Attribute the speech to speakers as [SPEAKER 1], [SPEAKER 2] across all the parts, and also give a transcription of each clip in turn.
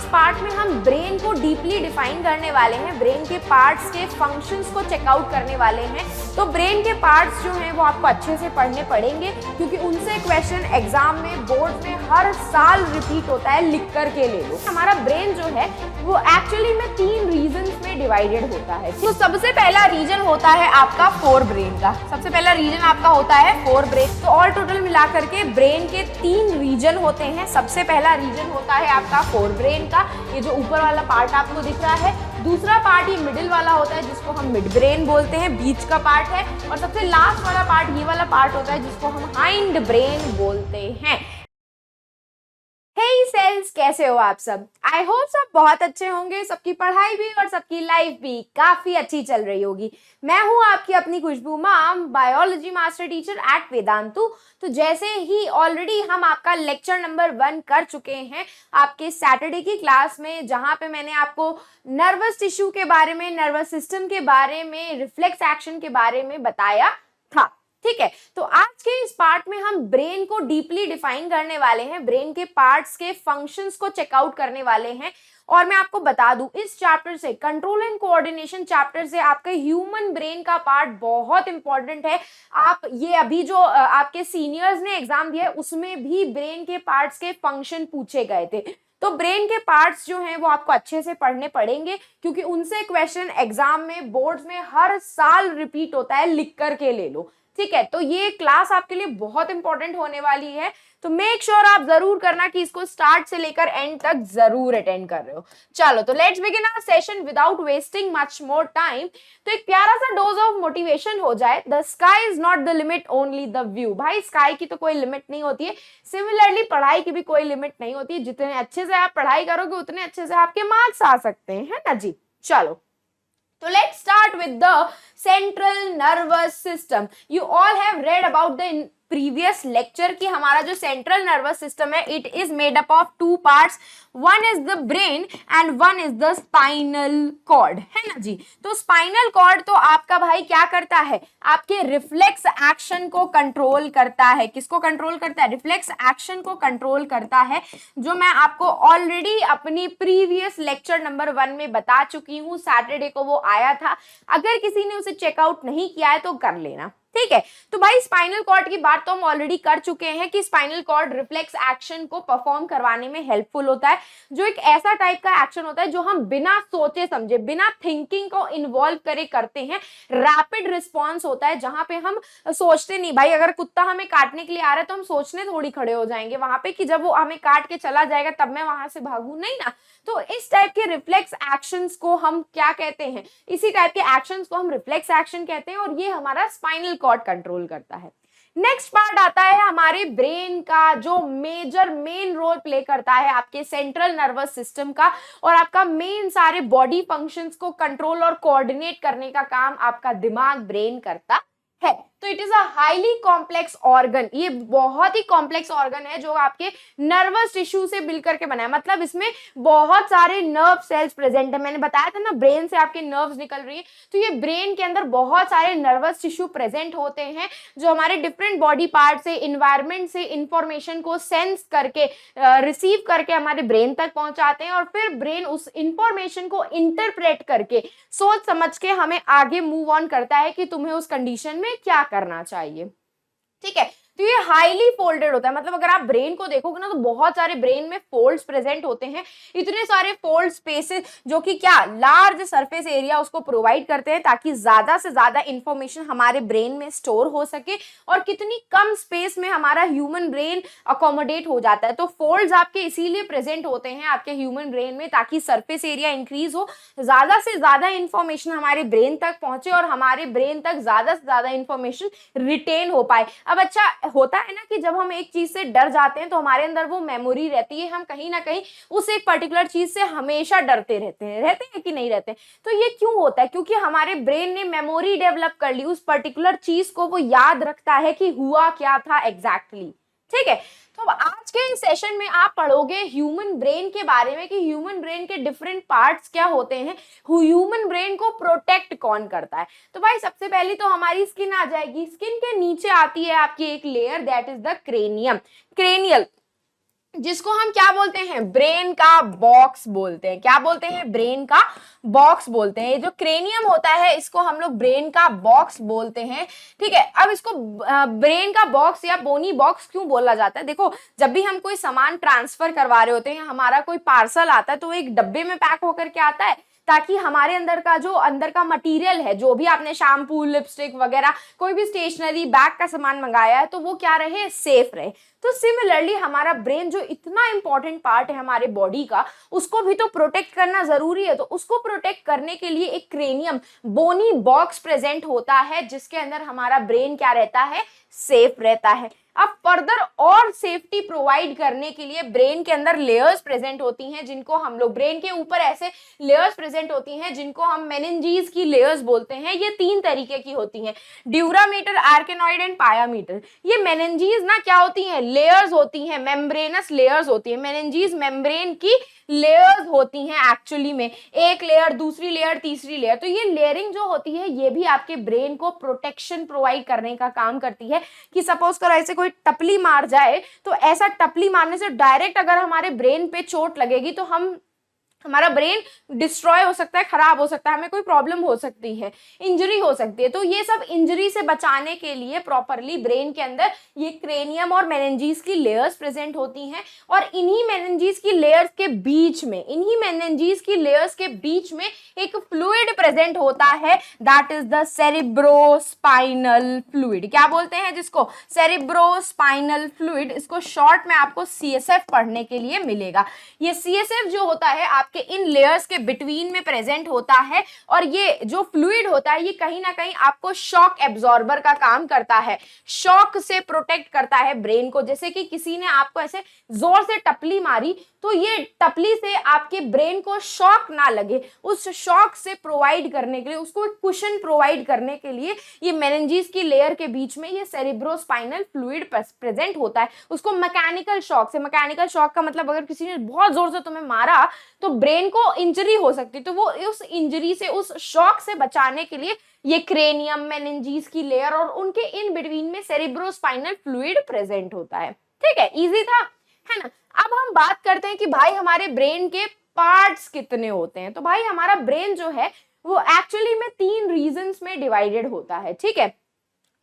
[SPEAKER 1] Part में हम brain को डीपली डिफाइन करने वाले हैं, ब्रेन के पार्ट्स के फंक्शंस को चेकआउट करने वाले हैं। तो ब्रेन के पार्ट्स जो हैं वो आपको अच्छे से पढ़ने पड़ेंगे, क्योंकि उनसे क्वेश्चन एग्जाम में, बोर्ड में हर साल रिपीट होता है, लिख करके ले लो। हमारा ब्रेन जो है वो एक्चुअली में 3 रीजन्स में डिवाइडेड होता है। तो सबसे पहला रीजन होता है आपका फोर ब्रेन का, सबसे पहला रीजन आपका होता है फोर ब्रेन। तो ऑल टोटल मिला करके ब्रेन के 3 रीजन होते हैं। सबसे पहला रीजन होता है आपका फोर ब्रेन का, ये जो ऊपर वाला पार्ट आपको दिख रहा है। दूसरा पार्ट ये मिडिल वाला होता है जिसको हम मिड ब्रेन बोलते हैं, बीच का पार्ट है। और सबसे लास्ट वाला पार्ट ये वाला पार्ट होता है जिसको हम हाइंड ब्रेन बोलते हैं। हे सेल्स, कैसे हो आप सब? आई होप सब बहुत अच्छे होंगे, सबकी पढ़ाई भी और सबकी लाइफ भी काफी अच्छी चल रही होगी। मैं हूं आपकी अपनी Khushboo ma'am, biology master teacher at Vedantu. तो जैसे ही ऑलरेडी हम आपका लेक्चर नंबर 1 कर चुके हैं आपके सैटरडे की क्लास में, जहां पे मैंने आपको नर्वस टिश्यू के बारे में, नर्वस सिस्टम के बारे में, रिफ्लेक्स एक्शन के बारे में बताया था। ठीक है, तो आज के इस पार्ट में हम ब्रेन को डीपली डिफाइन करने वाले हैं, ब्रेन के पार्ट्स के फंक्शंस को चेकआउट करने वाले हैं। और मैं आपको बता दूं, इस चैप्टर से, कंट्रोल एंड कोऑर्डिनेशन चैप्टर से, आपका ह्यूमन ब्रेन का पार्ट बहुत इंपॉर्टेंट है। आप ये अभी जो आपके सीनियर्स ने एग्जाम दिया है उसमें भी ब्रेन के पार्ट्स के फंक्शन पूछे गए थे। तो ब्रेन के पार्ट्स जो हैं वो आपको अच्छे से पढ़ने पड़ेंगे, क्योंकि उनसे क्वेश्चन एग्जाम में, बोर्ड्स में हर साल रिपीट होता है, लिख करके ले लो। ठीक है, तो ये क्लास आपके लिए बहुत इंपॉर्टेंट होने वाली है। तो मेक श्योर आप जरूर करना कि इसको स्टार्ट से लेकर एंड तक जरूर अटेंड कर रहे हो। चलो, तो let's begin our session without wasting much more time. तो एक प्यारा सा डोज ऑफ मोटिवेशन हो जाए। The sky is not the limit, only the view. भाई, स्काई की तो कोई लिमिट नहीं होती है, सिमिलरली पढ़ाई की भी कोई लिमिट नहीं होती है। जितने अच्छे से आप पढ़ाई करोगे उतने अच्छे से आपके मार्क्स आ सकते हैं, है ना जी। चलो, तो let's start with the central nervous system. You all have read about the previous lecture की हमारा जो सेंट्रल नर्वस सिस्टम है, it is made up of 2 parts, one is the brain and one is the spinal cord, है ना जी। तो spinal cord तो आपका भाई क्या करता है, आपके रिफ्लेक्स एक्शन को कंट्रोल करता है। किसको कंट्रोल करता है? रिफ्लेक्स एक्शन को कंट्रोल करता है, जो मैं आपको ऑलरेडी अपनी प्रीवियस लेक्चर नंबर 1 में बता चुकी हूँ। सैटरडे को वो आया था, अगर किसी ने उसे चेकआउट नहीं किया है तो कर लेना। ठीक है, तो भाई स्पाइनल कॉर्ड की बात तो हम ऑलरेडी कर चुके हैं कि स्पाइनल कॉर्ड रिफ्लेक्स एक्शन को परफॉर्म करवाने में हेल्पफुल होता है, जो एक ऐसा टाइप का एक्शन होता है जो हम बिना सोचे समझे, बिना थिंकिंग को इन्वॉल्व करे करते हैं। रैपिड रिस्पॉन्स होता है, जहां पे हम सोचते नहीं। भाई, अगर कुत्ता हमें काटने के लिए आ रहा है तो हम सोचने थोड़ी खड़े हो जाएंगे वहां पे कि जब वो हमें काट के चला जाएगा तब मैं वहां से भागू, नहीं ना। तो इस टाइप के रिफ्लेक्स एक्शंस को हम क्या कहते हैं? इसी टाइप के एक्शंस को हम रिफ्लेक्स एक्शन कहते हैं, और ये हमारा स्पाइनल कॉर्ड कंट्रोल करता है। नेक्स्ट पार्ट आता है हमारे ब्रेन का, जो मेन रोल प्ले करता है आपके सेंट्रल नर्वस सिस्टम का, और आपका मेन सारे बॉडी फंक्शंस को कंट्रोल और कोऑर्डिनेट करने का काम आपका दिमाग, ब्रेन करता है। तो it is a highly complex organ. ये बहुत ही कॉम्प्लेक्स ऑर्गन है जो आपके नर्वस टिश्यू से मिलकर के बना है। मतलब इसमें बहुत सारे नर्व सेल्स प्रेजेंट है। मैंने बताया था ना, ब्रेन से आपके नर्व्स निकल रही है, तो ये ब्रेन के अंदर बहुत सारे नर्वस टिश्यू प्रेजेंट होते हैं, जो हमारे डिफरेंट बॉडी पार्ट से, इन्वायरमेंट से इंफॉर्मेशन को सेंस करके, रिसीव करके हमारे ब्रेन तक पहुंचाते हैं, और फिर ब्रेन उस इंफॉर्मेशन को इंटरप्रेट करके, सोच समझ के हमें आगे मूव ऑन करता है कि तुम्हें उस कंडीशन में क्या करना चाहिए। ठीक है, तो ये हाईली फोल्डेड होता है। मतलब अगर आप ब्रेन को देखोगे ना, तो बहुत सारे ब्रेन में फोल्ड्स प्रेजेंट होते हैं। इतने सारे फोल्ड स्पेसेस जो कि क्या, लार्ज सरफेस एरिया उसको प्रोवाइड करते हैं, ताकि ज्यादा से ज्यादा इंफॉर्मेशन हमारे ब्रेन में स्टोर हो सके, और कितनी कम स्पेस में हमारा ह्यूमन ब्रेन अकोमोडेट हो जाता है। तो फोल्ड्स आपके इसीलिए प्रेजेंट होते हैं आपके ह्यूमन ब्रेन में, ताकि सरफेस एरिया इंक्रीज हो, ज्यादा से ज्यादा इंफॉर्मेशन हमारे ब्रेन तक पहुंचे, और हमारे ब्रेन तक ज्यादा से ज्यादा इंफॉर्मेशन रिटेन हो पाए। अब अच्छा होता है ना कि जब हम एक चीज से डर जाते हैं तो हमारे अंदर वो मेमोरी रहती है, हम कहीं ना कहीं उस एक पर्टिकुलर चीज से हमेशा डरते रहते हैं कि नहीं रहते? तो ये क्यों होता है? क्योंकि हमारे ब्रेन ने मेमोरी डेवलप कर ली, उस पर्टिकुलर चीज को वो याद रखता है कि हुआ क्या था एग्जैक्टली। ठीक है, तो आज के इस सेशन में आप पढ़ोगे ह्यूमन ब्रेन के बारे में, कि ह्यूमन ब्रेन के डिफरेंट पार्ट्स क्या होते हैं, ह्यूमन ब्रेन को प्रोटेक्ट कौन करता है। तो भाई सबसे पहले तो हमारी स्किन आ जाएगी। स्किन के नीचे आती है आपकी एक layer, that is the cranium, cranial. जिसको हम क्या बोलते हैं, ब्रेन का बॉक्स बोलते हैं। क्या बोलते हैं, ब्रेन का बॉक्स बोलते हैं। ये जो क्रेनियम होता है इसको हम लोग ब्रेन का बॉक्स बोलते हैं, ठीक है। अब इसको ब्रेन का बॉक्स या बोनी बॉक्स क्यों बोला जाता है, देखो जब भी हम कोई सामान ट्रांसफर करवा रहे होते हैं, हमारा कोई पार्सल आता है तो एक डब्बे में पैक होकर के आता है, ताकि हमारे अंदर का जो अंदर का मटेरियल है, जो भी आपने शैम्पू, लिपस्टिक वगैरह कोई भी स्टेशनरी बैग का सामान मंगाया है, तो वो क्या रहे, सेफ रहे। तो सिमिलरली हमारा ब्रेन जो इतना इंपॉर्टेंट पार्ट है हमारे बॉडी का, उसको भी तो प्रोटेक्ट करना जरूरी है। तो उसको प्रोटेक्ट करने के लिए एक क्रेनियम बोनी बॉक्स प्रेजेंट होता है, जिसके अंदर हमारा ब्रेन क्या रहता है, सेफ रहता है। अब फर्दर और सेफ्टी प्रोवाइड करने के लिए ब्रेन के अंदर लेयर्स प्रेजेंट होती हैं, जिनको हम लोग, ब्रेन के ऊपर ऐसे लेयर्स प्रेजेंट होती हैं जिनको हम मेनिंजीज की लेयर्स बोलते हैं। ये 3 तरीके की होती हैं, ड्यूरामीटर, आर्केनॉइड एंड पायामीटर। ये मेनिंजीज ना क्या होती हैं, लेयर्स होती हैं, मेम्ब्रेनस लेयर्स होती हैं। मेनिंजीज मेम्ब्रेन की लेयर्स होती हैं एक्चुअली में, एक लेयर, दूसरी लेयर, तीसरी लेयर। तो ये लेयरिंग जो होती है ये भी आपके ब्रेन को प्रोटेक्शन प्रोवाइड करने का काम करती है। कि सपोज करो ऐसे कोई टपली मार जाए, तो ऐसा टपली मारने से डायरेक्ट अगर हमारे ब्रेन पे चोट लगेगी तो हमारा ब्रेन डिस्ट्रॉय हो सकता है, खराब हो सकता है, हमें कोई प्रॉब्लम हो सकती है, इंजरी हो सकती है। तो ये सब इंजरी से बचाने के लिए प्रॉपरली ब्रेन के अंदर ये क्रेनियम और मेनिंजीज की लेयर्स प्रेजेंट होती हैं। और इन्हीं मेनिंजीज की लेयर्स के बीच में, एक फ्लूइड प्रेजेंट होता है, that is the cerebrospinal fluid. क्या बोलते हैं जिसको, सेरिब्रोस्पाइनल फ्लूइड। इसको शॉर्ट में आपको CSF पढ़ने के लिए मिलेगा। ये CSF जो होता है आपके इन लेयर्स के बिटवीन में प्रेजेंट होता है, और ये जो फ्लूइड होता है ये कहीं ना कहीं आपको शॉक एब्जॉर्बर का काम करता है, शॉक से प्रोटेक्ट करता है ब्रेन को। जैसे कि किसी ने आपको ऐसे जोर से टपली मारी, तो ये टपली से आपके ब्रेन को शॉक ना लगे, उस शॉक से प्रोवाइड करने के लिए, उसको एक कुशन प्रोवाइड करने के लिए ये मेनिंजीज की लेयर के बीच में ये सेरिब्रोस्पाइनल फ्लूइड प्रेजेंट होता है। उसको मैकेनिकल शॉक से, मैकेनिकल शॉक का मतलब अगर किसी ने बहुत जोर से तुम्हें मारा तो ब्रेन को इंजरी हो सकती है, तो वो उस इंजरी से, उस शॉक से बचाने के लिए ये क्रेनियम, मेनिंजीज की लेयर और उनके इन बिटवीन में सेरिब्रोस्पाइनल फ्लूइड प्रेजेंट होता है। ठीक है, इजी था, है ना। अब हम बात करते हैं कि भाई हमारे ब्रेन के पार्ट्स कितने होते हैं। तो भाई हमारा ब्रेन जो है वो एक्चुअली में 3 रीजन्स में डिवाइडेड होता है। ठीक है,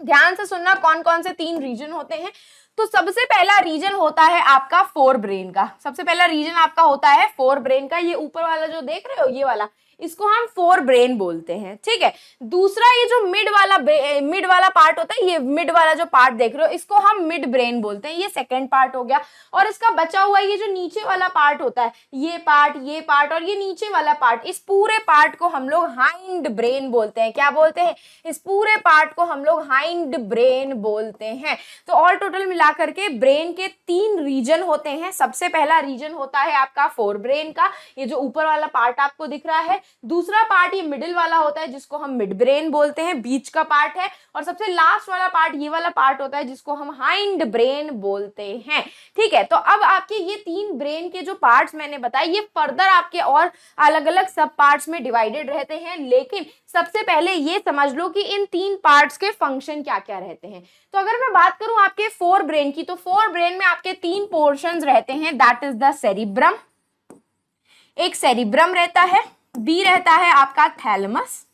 [SPEAKER 1] ध्यान से सुनना कौन कौन से 3 रीजन होते हैं। तो सबसे पहला रीजन होता है आपका फोर ब्रेन का। सबसे पहला रीजन आपका होता है फोर ब्रेन का। ये ऊपर वाला जो देख रहे हो, ये वाला, इसको हम फोर ब्रेन बोलते हैं। ठीक है, दूसरा ये जो मिड वाला पार्ट होता है, ये मिड वाला जो पार्ट देख रहे हो, इसको हम मिड ब्रेन बोलते हैं, ये सेकंड पार्ट हो गया। और इसका बचा हुआ ये जो नीचे वाला पार्ट होता है, ये पार्ट और ये नीचे वाला पार्ट, इस पूरे पार्ट को हम लोग हाइंड ब्रेन बोलते हैं। क्या बोलते हैं? इस पूरे पार्ट को हम लोग हाइंड ब्रेन बोलते हैं। तो ऑल टोटल मिलाकर के ब्रेन के 3 रीजन होते हैं। सबसे पहला रीजन होता है आपका फोर ब्रेन का, ये जो ऊपर वाला पार्ट आपको दिख रहा है। दूसरा पार्ट ये मिडिल वाला होता है, जिसको हम मिड ब्रेन बोलते हैं, बीच का पार्ट है। और सबसे लास्ट वाला पार्ट ये वाला पार्ट होता है, जिसको हम हाइंड ब्रेन बोलते हैं। ठीक है, तो अब आपके ये 3 ब्रेन के जो पार्ट्स मैंने बताए, ये फर्दर आपके और अलग अलग सब पार्ट्स में डिवाइडेड रहते हैं। लेकिन सबसे पहले ये समझ लो कि इन 3 पार्ट्स के फंक्शन क्या क्या रहते हैं। तो अगर मैं बात करूं आपके फोर ब्रेन की, तो फोर ब्रेन में आपके 3 पोर्शंस रहते हैं, दैट इज द सेरिब्रम, एक सेरिब्रम रहता है, बी रहता है आपका थैलेमस,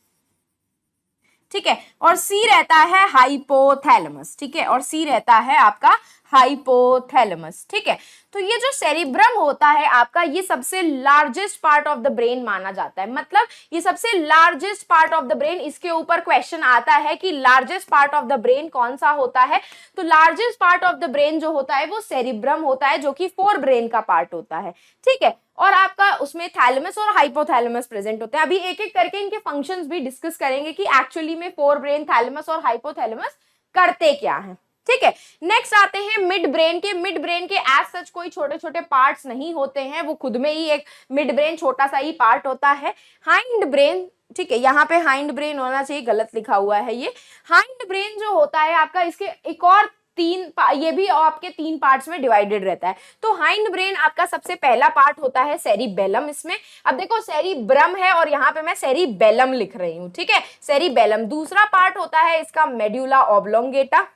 [SPEAKER 1] ठीक है, और सी रहता है हाइपोथैलेमस। ठीक है, और सी रहता है आपका हाइपोथैलेमस। ठीक है, तो ये जो सेरिब्रम होता है आपका, ये सबसे largest part of the brain माना जाता है। मतलब ये सबसे largest part of the brain, इसके ऊपर क्वेश्चन आता है कि largest part of the brain कौन सा होता है। तो largest part of the brain जो होता है वो सेरिब्रम होता है, जो कि फोर ब्रेन का पार्ट होता है। ठीक है, और आपका उसमें थैलेमस और हाइपोथैलेमस प्रेजेंट होते हैं। अभी एक एक करके इनके फंक्शंस भी डिस्कस करेंगे कि एक्चुअली में फोर ब्रेन, थैलेमस और हाइपोथैलेमस करते क्या हैं। ठीक है, नेक्स्ट आते हैं मिड ब्रेन के। मिड ब्रेन के एज सच कोई छोटे छोटे पार्ट्स नहीं होते हैं, वो खुद में ही एक मिड ब्रेन छोटा सा ही पार्ट होता है। हाइंड ब्रेन, ठीक है, यहाँ पे हाइंड ब्रेन होना चाहिए, गलत लिखा हुआ है ये। हाइंड ब्रेन जो होता है आपका, इसके एक और 3, ये भी आपके 3 पार्ट्स में डिवाइडेड रहता है। तो हाइंड ब्रेन आपका सबसे पहला पार्ट होता है सेरिबेलम। इसमें अब देखो सेरिब्रम है और यहाँ पे मैं सेरिबेलम लिख रही हूँ। ठीक है, सेरिबेलम। दूसरा पार्ट होता है इसका मेडुला ऑब्लोंगेटा,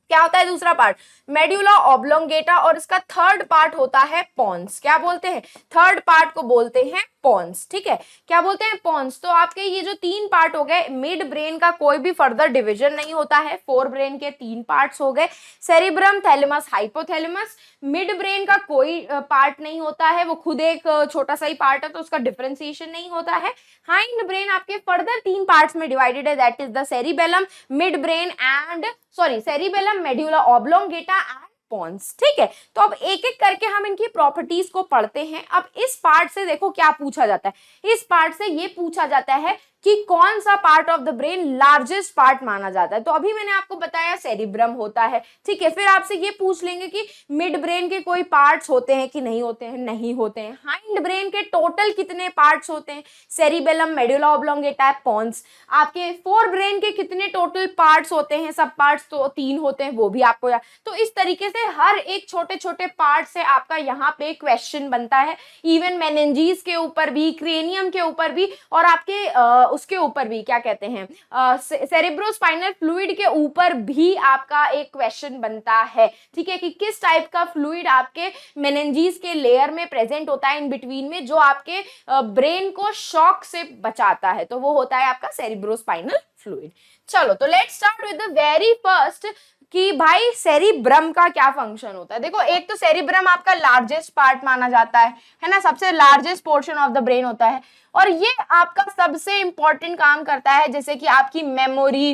[SPEAKER 1] क्या होता है दूसरा पार्ट? मेड्यूला ऑब्लोंगेटा, और इसका थर्ड पार्ट होता है पॉन्स। क्या बोलते हैं? थर्ड पार्ट को बोलते हैं पॉन्स। ठीक है, क्या बोलते हैं? पॉन्स। तो आपके ये जो तीन पार्ट हो गए, मिड ब्रेन का कोई भी फर्दर डिवीजन नहीं होता है, फोर ब्रेन के तीन पार्ट्स हो गए, cerebrum, thalamus, hypothalamus. Mid brain का कोई पार्ट नहीं होता है, वो खुद एक छोटा सा ही पार्ट है, तो उसका डिफरेंशिएशन नहीं होता है। हाइंड ब्रेन आपके फर्दर तीन पार्ट्स में डिवाइडेड है, that is the cerebellum, mid brain and cerebellum, medulla oblongata and pons. ठीक है, तो अब एक एक करके हम इनकी प्रॉपर्टीज को पढ़ते हैं। अब इस पार्ट से देखो क्या पूछा जाता है। इस पार्ट से ये पूछा जाता है कि कौन सा part of the brain largest part माना जाता है। तो अभी मैंने आपको बताया सेरिब्रम होता है। ठीक है, फिर आपसे ये पूछ लेंगे कि मिड ब्रेन के कोई पार्ट्स होते हैं कि नहीं होते हैं? नहीं होते हैं। हाइंड ब्रेन के टोटल कितने पार्ट्स होते हैं? Cerebellum, medulla oblongata, pons. आपके फोर ब्रेन के कितने टोटल पार्ट्स होते हैं? सब पार्ट्स तो 3 होते हैं, वो भी आपको याद। तो इस तरीके से हर एक छोटे छोटे पार्ट से आपका यहाँ पे क्वेश्चन बनता है। इवन मेनिंजीज के ऊपर भी, क्रेनियम के ऊपर भी, और आपके उसके ऊपर भी, क्या कहते हैं, सेरेब्रोस्पाइनल फ्लूइड के ऊपर भी आपका एक क्वेश्चन बनता है। ठीक है, कि किस टाइप का फ्लूइड आपके मेनिंजीज के लेयर में प्रेजेंट होता है इन बिटवीन में, जो आपके ब्रेन को शॉक से बचाता है, तो वो होता है आपका सेरेब्रोस्पाइनल फ्लूइड। चलो, तो let's start with the very first कि भाई सेरिब्रम का क्या फंक्शन होता है। देखो, एक तो सेरिब्रम आपका लार्जेस्ट पार्ट माना जाता है ना, सबसे largest portion of the brain होता है, और ये आपका सबसे इंपॉर्टेंट काम करता है, जैसे कि आपकी मेमोरी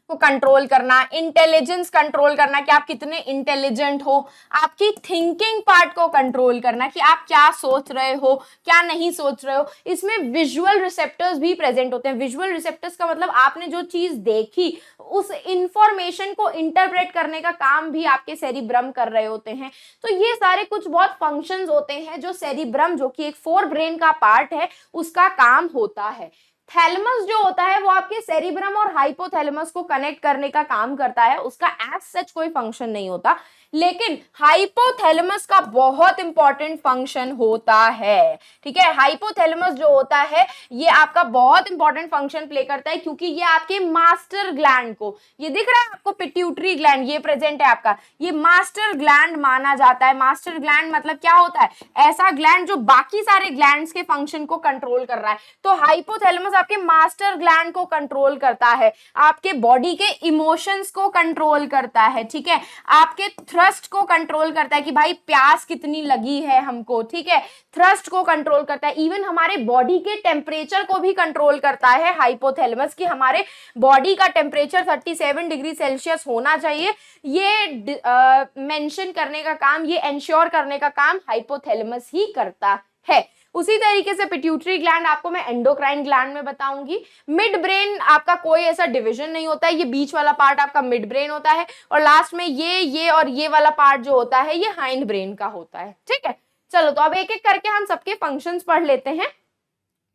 [SPEAKER 1] को कंट्रोल करना, इंटेलिजेंस कंट्रोल करना कि आप कितने इंटेलिजेंट हो, आपकी थिंकिंग पार्ट को कंट्रोल करना कि आप क्या सोच रहे हो, क्या नहीं सोच रहे हो। इसमें विजुअल रिसेप्टर्स भी प्रेजेंट होते हैं। विजुअल रिसेप्टर्स का मतलब आपने जो चीज देखी, उस इंफॉर्मेशन को इंटरप्रेट करने का काम भी आपके सेरिब्रम कर रहे होते हैं। तो ये सारे कुछ बहुत फंक्शंस होते हैं जो सेरिब्रम, जो कि एक फोर ब्रेन का पार्ट है, उसका काम होता है। थैलेमस जो होता है वो आपके सेरिब्रम और हाइपोथैलेमस को कनेक्ट करने का काम करता है, उसका एज सच कोई फंक्शन नहीं होता, लेकिन हाइपोथैलेमस का बहुत इंपॉर्टेंट फंक्शन होता है। ठीक है, हाइपोथैलेमस जो होता है ये आपका बहुत इंपॉर्टेंट फंक्शन प्ले करता है, क्योंकि ये आपके मास्टर ग्लैंड को, ये दिख रहा है आपको पिट्यूटरी ग्लैंड, ये प्रेजेंट है आपका, ये मास्टर ग्लैंड माना जाता है। मास्टर ग्लैंड मतलब क्या होता है? ऐसा ग्लैंड जो बाकी सारे ग्लैंड्स के फंक्शन को कंट्रोल कर रहा है। तो हाइपोथैलेमस आपके मास्टर ग्लैंड को कंट्रोल करता है, आपके बॉडी के इमोशंस को कंट्रोल करता है। ठीक है, आपके थ्रस्ट को कंट्रोल करता है कि भाई प्यास कितनी लगी है हमको। ठीक है, थ्रस्ट को कंट्रोल करता है। इवन हमारे बॉडी के टेम्परेचर को भी कंट्रोल करता है हाइपोथैलेमस, कि हमारे बॉडी का टेम्परेचर 37 डिग्री सेल्सियस होना चाहिए, ये मेंशन करने का काम, ये एंश्योर करने का काम हाइपोथैलेमस ही करता है। उसी तरीके से पिट्यूटरी ग्लैंड आपको मैं एंडोक्राइन ग्लैंड में बताऊंगी। मिड ब्रेन आपका कोई ऐसा डिवीजन नहीं होता है, ये बीच वाला पार्ट आपका मिड ब्रेन होता है, और लास्ट में ये और ये वाला पार्ट जो होता है ये हाइंड ब्रेन का होता है। ठीक है, चलो, तो अब एक एक करके हम सबके फंक्शंस पढ़ लेते हैं।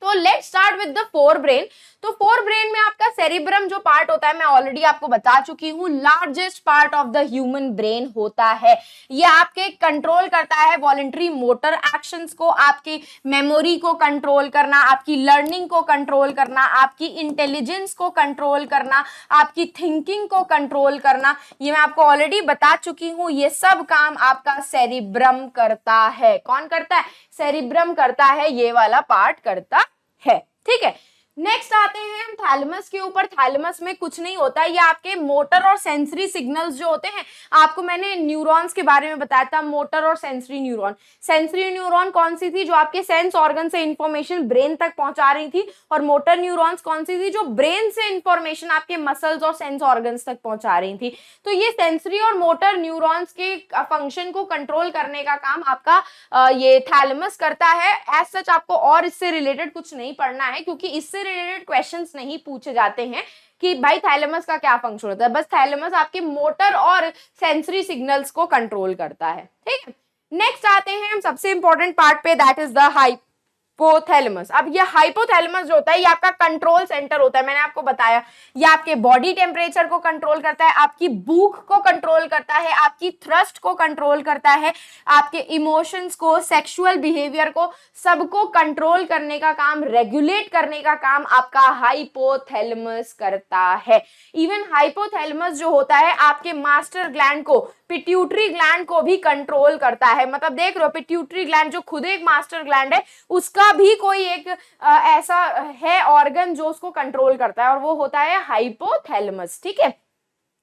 [SPEAKER 1] तो let's start with the fore brain. तो फोर ब्रेन में आपका सेरिब्रम जो पार्ट होता है, मैं ऑलरेडी आपको बता चुकी हूँ, largest part of the human brain होता है। ये आपके कंट्रोल करता है वॉलंटरी मोटर एक्शंस को, आपकी मेमोरी को कंट्रोल करना, आपकी लर्निंग को कंट्रोल करना, आपकी इंटेलिजेंस को कंट्रोल करना, आपकी थिंकिंग को कंट्रोल करना। ये मैं आपको ऑलरेडी बता चुकी हूँ, ये सब काम आपका सेरिब्रम करता है। कौन करता है? सेरिब्रम करता है, ये वाला पार्ट करता है। ठीक है, नेक्स्ट आते हैं हम थैलेमस के ऊपर। थैलेमस में कुछ नहीं होता, ये आपके मोटर और सेंसरी सिग्नल्स जो होते हैं, आपको मैंने न्यूरॉन्स के बारे में बताया था, मोटर और सेंसरी न्यूरॉन। सेंसरी न्यूरॉन कौन सी थी? जो आपके सेंस ऑर्गन से इंफॉर्मेशन ब्रेन तक पहुंचा रही थी, और मोटर न्यूरॉन्स कौन सी थी? जो ब्रेन से इंफॉर्मेशन आपके मसल्स और सेंस ऑर्गन्स तक पहुंचा रही थी। तो ये सेंसरी और मोटर न्यूरॉन्स के फंक्शन को कंट्रोल करने का काम आपका ये थैलेमस करता है। एज सच आपको और इससे रिलेटेड कुछ नहीं पढ़ना है, क्योंकि इससे रिलेटेड क्वेश्चंस नहीं पूछे जाते हैं कि भाई थैलेमस का क्या फंक्शन होता है। बस थैलेमस आपके मोटर और सेंसरी सिग्नल्स को कंट्रोल करता है। ठीक है, नेक्स्ट आते हैं हम सबसे इंपॉर्टेंट पार्ट पे, दैट इज द हाइपोथैलेमस। अब ये हाइपोथैलेमस जो होता है ये आपका कंट्रोल सेंटर होता है, मैंने आपको बताया ये आपके बॉडी टेम्परेचर को कंट्रोल करता है, आपकी भूख को कंट्रोल करता है, आपकी थ्रस्ट को कंट्रोल करता है, आपके इमोशंस को, सेक्सुअल बिहेवियर को, सबको कंट्रोल करने का काम, रेगुलेट करने का काम आपका हाइपोथैलेमस करता है। इवन हाइपोथैलेमस जो होता है आपके मास्टर ग्लैंड को, पिट्यूटरी ग्लैंड को भी कंट्रोल करता है। मतलब देख रहे हो पिट्यूटरी ग्लैंड जो खुद एक मास्टर ग्लैंड है, उसका भी कोई एक ऐसा है ऑर्गन जो उसको कंट्रोल करता है और वो होता है हाइपोथैलेमस। ठीक है,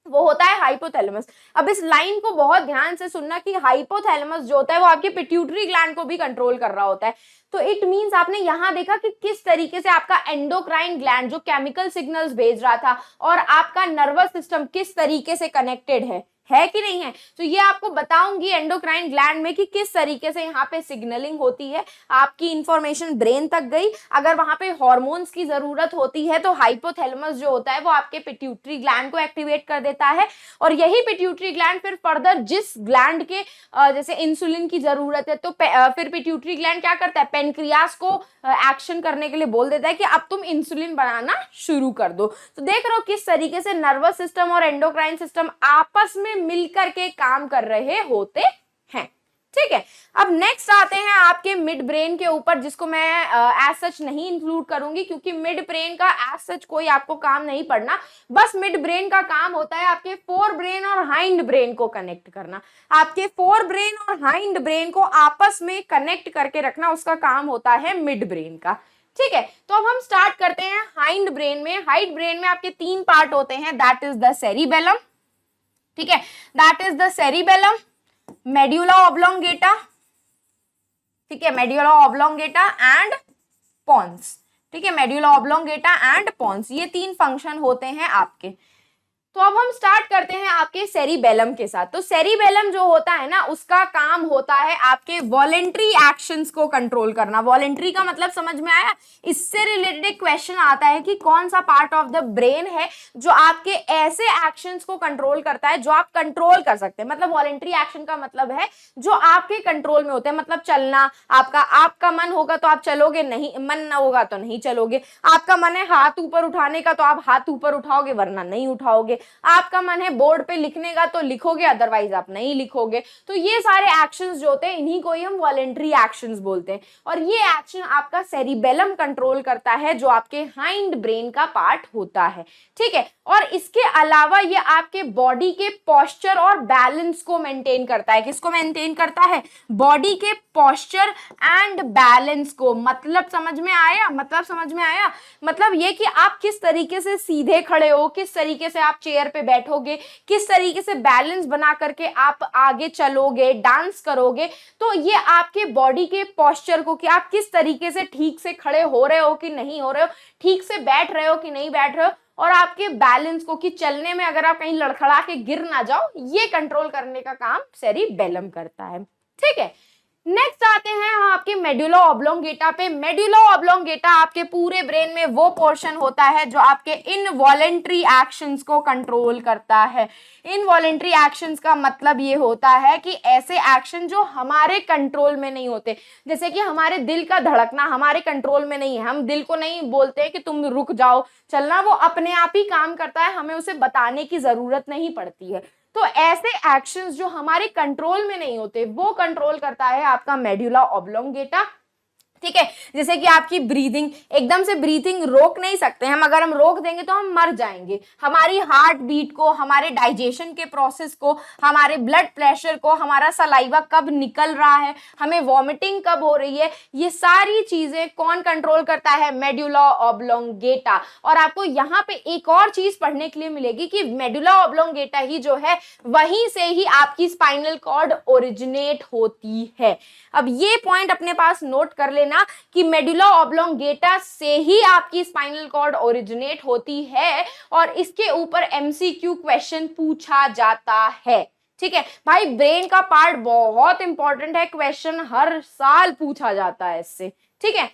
[SPEAKER 1] वो होता है हाइपोथैलेमस। अब इस लाइन को बहुत ध्यान से सुनना कि हाइपोथैलेमस जो होता है वो आपके पिट्यूटरी ग्लैंड को भी कंट्रोल कर रहा होता है। तो इट मींस आपने यहां देखा कि किस तरीके से आपका एंडोक्राइन ग्लैंड जो केमिकल सिग्नल्स भेज रहा था और आपका नर्वस सिस्टम किस तरीके से कनेक्टेड है कि नहीं है। तो ये आपको बताऊंगी एंडोक्राइन ग्लैंड में कि किस तरीके से यहाँ पे सिग्नलिंग होती है, आपकी इंफॉर्मेशन ब्रेन तक गई। अगर वहां पे हार्मोन्स की जरूरत होती है तो हाइपोथैलेमस जो होता है वो आपके पिट्यूटरी ग्लैंड को एक्टिवेट कर देता है और यही पिट्यूटरी ग्लैंड फिर फर्दर जिस ग्लैंड के जैसे इंसुलिन की जरूरत है तो फिर पिट्यूटरी ग्लैंड क्या करता है, पेनक्रियास को एक्शन करने के लिए बोल देता है कि अब तुम इंसुलिन बनाना शुरू कर दो। तो देख रहे हो किस तरीके से नर्वस सिस्टम और एंडोक्राइन सिस्टम आपस में मिलकर के काम कर रहे होते हैं। ठीक है, अब नेक्स्ट आते हैं आपके मिड ब्रेन के ऊपर, जिसको मैं एज सच नहीं इंक्लूड करूंगी क्योंकि मिड ब्रेन का एज सच कोई आपको काम नहीं पड़ना। बस मिड ब्रेन का काम होता है आपके फोर ब्रेन और हाइंड ब्रेन को कनेक्ट करना, आपके फोर ब्रेन और हाइंड ब्रेन को आपस में कनेक्ट करके रखना, उसका काम होता है मिड ब्रेन का। ठीक है, तो अब हम स्टार्ट करते हैं हाइंड ब्रेन में। हाइंड ब्रेन में आपके तीन पार्ट होते हैं, दैट इज द सेरिबेलम। ठीक है, that is the cerebellum, medulla oblongata, ठीक है, मेड्यूला ऑब्लोंगेटा एंड पोन्स। ठीक है, मेड्यूला ऑब्लोंगेटा एंड पोन्स, ये तीन फंक्शन होते हैं आपके। तो अब हम स्टार्ट करते हैं आपके सेरिबेलम के साथ। तो सेरिबेलम जो होता है ना, उसका काम होता है आपके वॉलेंट्री एक्शंस को कंट्रोल करना। वॉलेंट्री का मतलब समझ में आया? इससे रिलेटेड एक क्वेश्चन आता है कि कौन सा पार्ट ऑफ द ब्रेन है जो आपके ऐसे एक्शंस को कंट्रोल करता है जो आप कंट्रोल कर सकते हैं। मतलब वॉलेंट्री एक्शन का मतलब है जो आपके कंट्रोल में होते हैं। मतलब चलना, आपका मन होगा तो आप चलोगे, नहीं मन ना होगा तो नहीं चलोगे। आपका मन है हाथ ऊपर उठाने का तो आप हाथ ऊपर उठाओगे, वरना नहीं उठाओगे। आपका मन है बोर्ड पे लिखने का तो लिखोगे, अदरवाइज आप नहीं लिखोगे। तो ये सारे एक्शंस जो होते हैं इन्हीं को ही हम वॉलेंट्री एक्शंस बोलते हैं और ये एक्शन आपका सेरिबेलम कंट्रोल करता है जो आपके हाइंड ब्रेन का पार्ट होता है। ठीक है, और इसके अलावा ये आपके बॉडी के पोस्चर और बैलेंस को मेंटेन करता है। किसको मेंटेन करता है? बॉडी के पोस्चर एंड बैलेंस को। मतलब समझ में आया? मतलब ये कि आप किस तरीके से सीधे खड़े हो, किस तरीके से आप चेयर पे बैठोगे, किस तरीके से बैलेंस बना करके आप आगे चलोगे, डांस करोगे। तो ये आपके बॉडी के पोस्चर को, कि आप किस तरीके से ठीक से खड़े हो रहे हो कि नहीं हो रहे हो, ठीक से बैठ रहे हो कि नहीं बैठ रहे हो, और आपके बैलेंस को, कि चलने में अगर आप कहीं लड़खड़ा के गिर ना जाओ, ये कंट्रोल करने का काम सेरिबेलम करता है। ठीक है, नेक्स्ट आते हैं हम आपके मेडुला ऑब्लोंगेटा पे। मेडुला ऑब्लोंगेटा आपके पूरे ब्रेन में वो पोर्शन होता है जो आपके इनवॉलेंट्री एक्शंस को कंट्रोल करता है। इनवॉलेंट्री एक्शंस का मतलब ये होता है कि ऐसे एक्शन जो हमारे कंट्रोल में नहीं होते, जैसे कि हमारे दिल का धड़कना हमारे कंट्रोल में नहीं है। हम दिल को नहीं बोलते कि तुम रुक जाओ चलना, वो अपने आप ही काम करता है, हमें उसे बताने की जरूरत नहीं पड़ती है। तो ऐसे एक्शंस जो हमारे कंट्रोल में नहीं होते वो कंट्रोल करता है आपका मेडुला ऑब्लोंगेटा। ठीक है, जैसे कि आपकी ब्रीदिंग, एकदम से ब्रीथिंग रोक नहीं सकते हम, अगर हम रोक देंगे तो हम मर जाएंगे। हमारी हार्ट बीट को, हमारे डाइजेशन के प्रोसेस को, हमारे ब्लड प्रेशर को, हमारा सलाइवा कब निकल रहा है, हमें वॉमिटिंग कब हो रही है, ये सारी चीजें कौन कंट्रोल करता है? Medulla oblongata. और आपको यहाँ पे एक और चीज पढ़ने के लिए मिलेगी कि मेडुला ऑब्लोंगेटा ही जो है वहीं से ही आपकी स्पाइनल कॉर्ड ओरिजिनेट होती है। अब ये पॉइंट अपने पास नोट कर लेना कि मेडुला ऑब्लोंगेटा से ही आपकी स्पाइनल कॉर्ड ओरिजिनेट होती है और इसके ऊपर एमसीक्यू क्वेश्चन पूछा जाता है। ठीक है भाई, ब्रेन का पार्ट बहुत इंपॉर्टेंट है, क्वेश्चन हर साल पूछा जाता है इससे। ठीक है,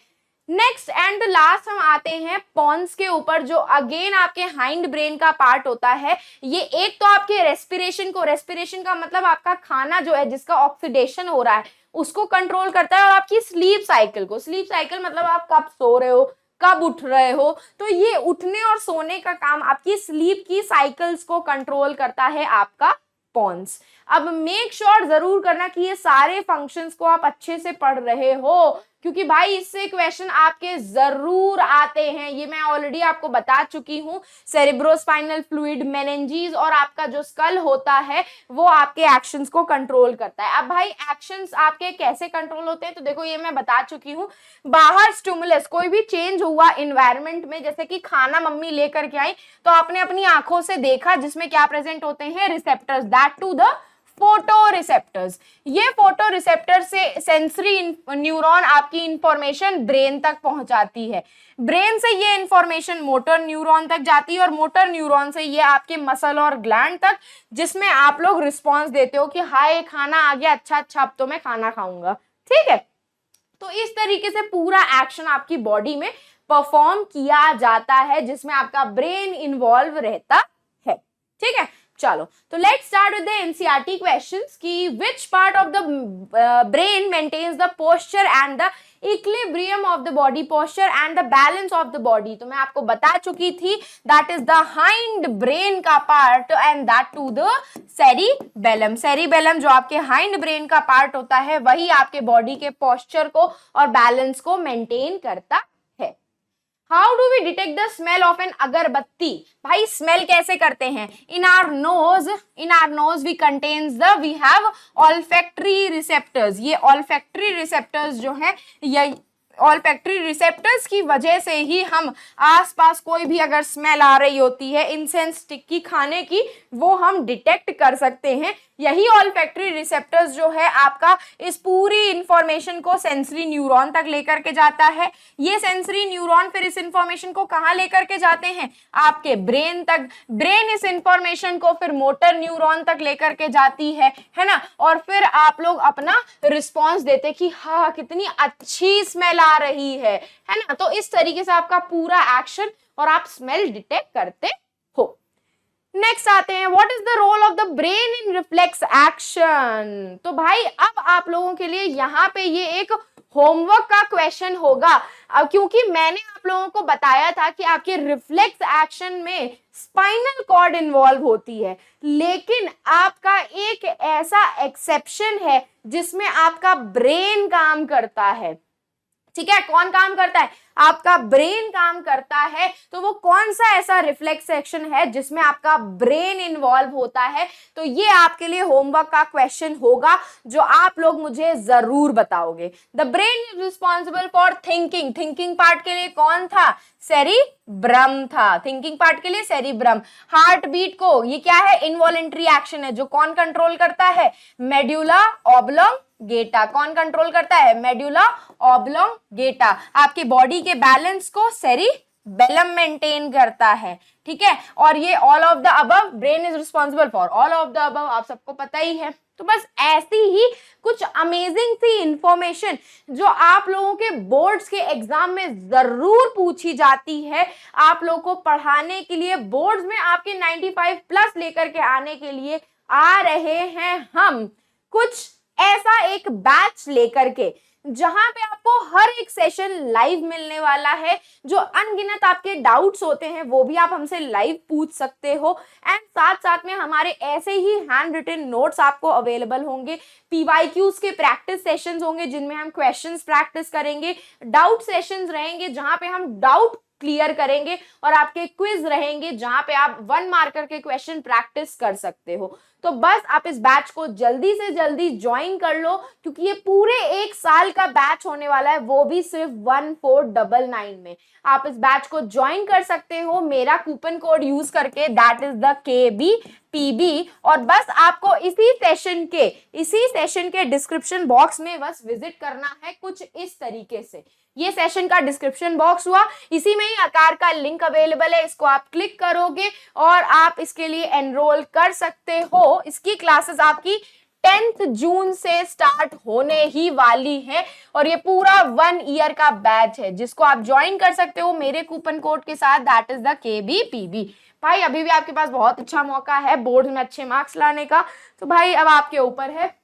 [SPEAKER 1] नेक्स्ट एंड लास्ट हम आते हैं पॉन्स के ऊपर, जो अगेन आपके हाइंड ब्रेन का पार्ट होता है। ये एक तो आपके रेस्पिरेशन का मतलब आपका खाना जो है जिसका ऑक्सीडेशन हो रहा है उसको कंट्रोल करता है, और आपकी स्लीप साइकिल मतलब आप कब सो रहे हो, कब उठ रहे हो, तो ये उठने और सोने का काम आपकी स्लीप की साइकिल्स को कंट्रोल करता है आपका पॉन्स। अब मेक श्योर जरूर करना कि ये सारे फंक्शंस को आप अच्छे से पढ़ रहे हो, क्योंकि भाई इससे क्वेश्चन आपके जरूर आते हैं। ये मैं ऑलरेडी आपको बता चुकी हूँ। सेरेब्रोस्पाइनल फ्लूइड, मेनिंजेस और आपका जो स्कल होता है वो आपके एक्शंस को कंट्रोल करता है। अब भाई एक्शंस आपके कैसे कंट्रोल होते हैं, तो देखो ये मैं बता चुकी हूँ। बाहर स्टिमुलस कोई भी चेंज हुआ इन्वायरमेंट में, जैसे कि खाना मम्मी लेकर के आई तो आपने अपनी आंखों से देखा, जिसमें क्या प्रेजेंट होते हैं, receptors, that to the photo receptors. ये फोटो रिसेप्टर से सेंसरी न्यूरॉन आपकी इंफॉर्मेशन ब्रेन तक पहुंचाती है। ब्रेन से ये इंफॉर्मेशन मोटर न्यूरॉन तक जाती है, और मोटर न्यूरॉन से ये आपके मसल और ग्लैंड तक, जिसमें आप लोग रिस्पॉन्स देते हो कि हाय खाना आ गया, अच्छा अब तो मैं खाना खाऊंगा। ठीक है, तो इस तरीके से पूरा एक्शन आपकी बॉडी में परफॉर्म किया जाता है, जिसमें आपका ब्रेन इन्वॉल्व रहता है। ठीक है, चलो तो let's start with the NCERT questions कि which part of the brain maintains the posture and the equilibrium of the body, posture and the balance of the body. तो मैं आपको बता चुकी थी that is the hind brain का part and that to the cerebellum. Cerebellum जो आपके hind brain का पार्ट होता है वही आपके बॉडी के पोस्चर को और बैलेंस को मेंटेन करता है। How do we detect the smell of an agarbatti? भाई स्मेल कैसे करते हैं? In our nose we have olfactory receptors. ये ऑल्फैक्टरी रिसेप्टर्स जो है, ये ऑल्फैक्टरी रिसेप्टर्स की वजह से ही हम आसपास कोई भी अगर स्मेल आ रही होती है इंसेंस स्टिक की, खाने की, वो हम डिटेक्ट कर सकते हैं। यही ऑल्फैक्टरी रिसेप्टर्स जो है आपका इस पूरी इंफॉर्मेशन को सेंसरी न्यूरॉन तक लेकर के जाता है। ये सेंसरी न्यूरॉन फिर इस इंफॉर्मेशन को कहाँ लेकर के जाते हैं? आपके ब्रेन तक। ब्रेन इस इंफॉर्मेशन को फिर मोटर न्यूरॉन तक लेकर के जाती है ना, और फिर आप लोग अपना रिस्पॉन्स देते कि हाँ कितनी अच्छी स्मेल आ रही है ना। तो इस तरीके से आपका पूरा एक्शन और आप स्मेल डिटेक्ट करते हो। नेक्स्ट आते हैं, what is the role of the brain in reflex action? तो भाई अब आप लोगों के लिए यहाँ पे ये एक होमवर्क का क्वेश्चन होगा, क्योंकि मैंने आप लोगों को बताया था कि आपके रिफ्लेक्स एक्शन में स्पाइनल कॉर्ड इन्वॉल्व होती है, लेकिन आपका एक ऐसा एक्सेप्शन है जिसमें आपका ब्रेन काम करता है। ठीक है, कौन काम करता है? आपका ब्रेन काम करता है। तो वो कौन सा ऐसा रिफ्लेक्स एक्शन है जिसमें आपका ब्रेन इन्वॉल्व होता है? तो ये आपके लिए होमवर्क का क्वेश्चन होगा जो आप लोग मुझे जरूर बताओगे। The brain is responsible for thinking. Thinking part के लिए कौन था? सेरिब्रम था। थिंकिंग पार्ट के लिए सेरिब्रम। हार्ट बीट को, ये क्या है? इनवॉलेंट्री एक्शन है, जो कौन कंट्रोल करता है? Medulla oblongata. कौन कंट्रोल करता है? Medulla oblongata. आपकी बॉडी के बैलेंस को सेरिबेलम मेंटेन करता है। ठीक है, और ये all of the above, brain is responsible for all of the above, आप सबको पता ही है। तो बस ऐसी ही कुछ अमेजिंग सी इंफॉर्मेशन जो आप लोगों के बोर्ड्स के एग्जाम में जरूर पूछी जाती है, आप लोगों को पढ़ाने के लिए बोर्ड्स में आपके 95 प्लस लेकर के आने के लिए आ रहे हैं हम कुछ ऐसा एक बैच लेकर के, जहां पे आपको हर एक सेशन लाइव मिलने वाला है। जो अनगिनत आपके डाउट्स होते हैं वो भी आप हमसे लाइव पूछ सकते हो, एंड साथ साथ में हमारे ऐसे ही हैंड रिटन नोट्स आपको अवेलेबल होंगे। पीवाईक्यूज के प्रैक्टिस सेशंस होंगे जिनमें हम क्वेश्चंस प्रैक्टिस करेंगे। डाउट सेशंस रहेंगे जहां पे हम डाउट क्लियर करेंगे, और आपके क्विज रहेंगे जहां पे आप 1 मार्कर के क्वेश्चन प्रैक्टिस कर सकते हो। तो बस आप इस बैच को जल्दी से जल्दी ज्वाइन कर लो, क्योंकि ये पूरे 1 साल का बैच होने वाला है, वो भी सिर्फ 1499 में। आप इस बैच को ज्वाइन कर सकते हो मेरा कूपन कोड यूज करके, दैट इज द KBPB। और बस आपको इसी सेशन के डिस्क्रिप्शन बॉक्स में बस विजिट करना है कुछ इस तरीके से। ये सेशन का डिस्क्रिप्शन बॉक्स हुआ, इसी में ही आकार का लिंक अवेलेबल है, इसको आप क्लिक करोगे और आप इसके लिए एनरोल कर सकते हो। इसकी क्लासेस आपकी 10th जून से स्टार्ट होने ही वाली है और ये पूरा 1 ईयर का बैच है जिसको आप ज्वाइन कर सकते हो मेरे कूपन कोड के साथ, दैट इज द KBPB। भाई अभी भी आपके पास बहुत अच्छा मौका है बोर्ड में अच्छे मार्क्स लाने का, तो भाई अब आपके ऊपर है।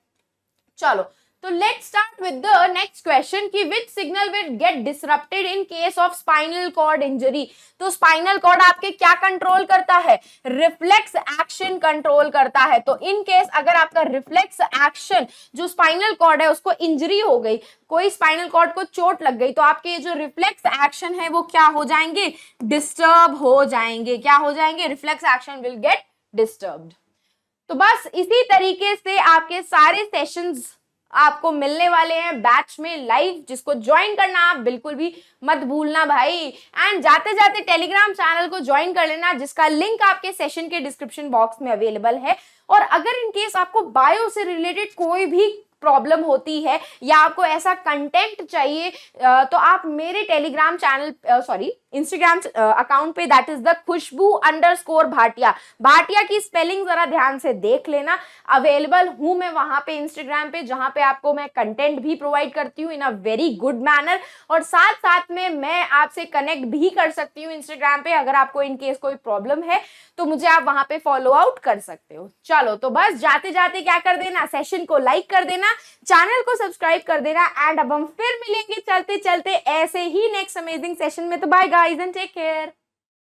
[SPEAKER 1] चलो तो let's start with the next question कि which signal will get disrupted in case of spinal cord injury. तो स्पाइनल कॉर्ड आपके क्या कंट्रोल करता है, रिफ्लेक्स एक्शन कंट्रोल करता है। तो इन केस अगर आपका रिफ्लेक्स एक्शन जो स्पाइनल कॉर्ड है उसको इंजरी हो गई, कोई स्पाइनल कॉर्ड को चोट लग गई, तो आपके जो रिफ्लेक्स एक्शन है वो क्या हो जाएंगे, डिस्टर्ब हो जाएंगे। क्या हो जाएंगे, reflex action will get disturbed. तो बस इसी तरीके से आपके सारे सेशंस आपको मिलने वाले हैं बैच में लाइव, जिसको ज्वाइन करना आप बिल्कुल भी मत भूलना भाई। एंड जाते जाते टेलीग्राम चैनल को ज्वाइन कर लेना जिसका लिंक आपके सेशन के डिस्क्रिप्शन बॉक्स में अवेलेबल है। और अगर इन केस आपको बायो से रिलेटेड कोई भी प्रॉब्लम होती है या आपको ऐसा कंटेंट चाहिए तो आप मेरे टेलीग्राम चैनल इंस्टाग्राम अकाउंट पे दैट इज द खुशबू_भाटिया, भाटिया की स्पेलिंग जरा ध्यान से देख लेना। अवेलेबल हूं मैं वहां पे इंस्टाग्राम पे, जहां पे आपको मैं कंटेंट भी प्रोवाइड करती हूँ इन अ वेरी गुड मैनर, और साथ साथ में मैं आपसे कनेक्ट भी कर सकती हूँ इंस्टाग्राम पे। अगर आपको इन केस कोई प्रॉब्लम है तो मुझे आप वहां पे फॉलो आउट कर सकते हो। चलो तो बस जाते जाते क्या कर देना, सेशन को लाइक कर देना, चैनल को सब्सक्राइब कर देना। एंड अब हम फिर मिलेंगे चलते चलते ऐसे ही नेक्स्ट अमेजिंग सेशन में। तो bye guys and take care.